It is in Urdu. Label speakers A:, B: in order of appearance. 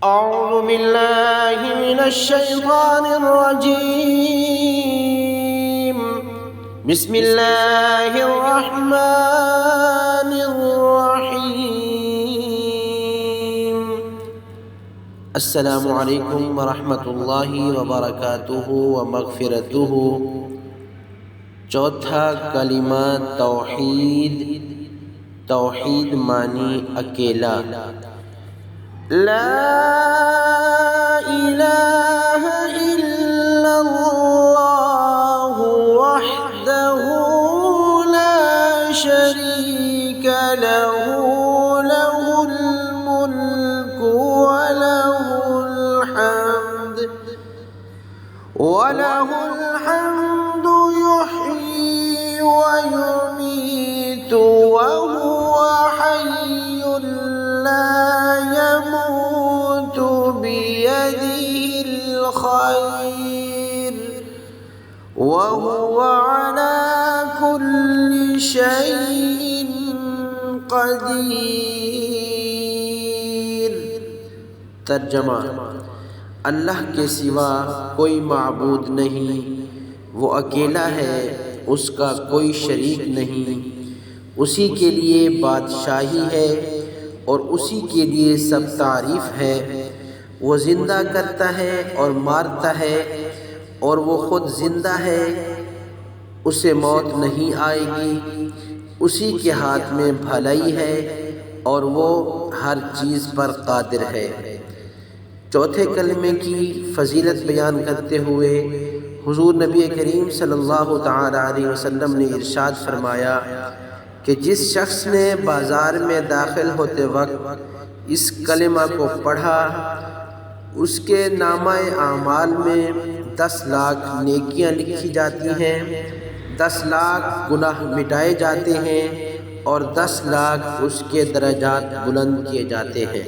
A: أعوذ بالله من الشيطان الرجيم. بسم الله الرحمن الرحيم. السلام علیکم ورحمۃ اللہ وبرکاتہ ومغفرتہ. چوتھا کلمہ توحید. توحید معنی اکیلا. لا الہ الا اللہ وحدہ لا شریک لہ لہ الملک وَلَهُ الْحَمْدُ يُحْيِي وَيُمِيتُ وَهُوَ حَيٌّ لَا يَمُوتُ بِيَدِهِ الْخَيْرُ وَهُوَ عَلَى كُلِّ شَيْءٍ قَدِيرٌ. ترجمہ: اللہ کے سوا کوئی معبود نہیں، وہ اکیلا ہے، اس کا کوئی شریک نہیں، اسی کے لیے بادشاہی ہے اور اسی کے لیے سب تعریف ہے. وہ زندہ کرتا ہے اور مارتا ہے اور وہ خود زندہ ہے، اسے موت نہیں آئے گی. اسی کے ہاتھ میں بھلائی ہے اور وہ ہر چیز پر قادر ہے. چوتھے کلمے کی فضیلت بیان کرتے ہوئے حضور نبی کریم صلی اللہ تعالی علیہ وسلم نے ارشاد فرمایا کہ جس شخص نے بازار میں داخل ہوتے وقت اس کلمہ کو پڑھا، اس کے نامہ اعمال میں 10 لاکھ نیکیاں لکھی جاتی ہیں، 10 لاکھ گناہ مٹائے جاتے ہیں اور 10 لاکھ اس کے درجات بلند کیے جاتے ہیں.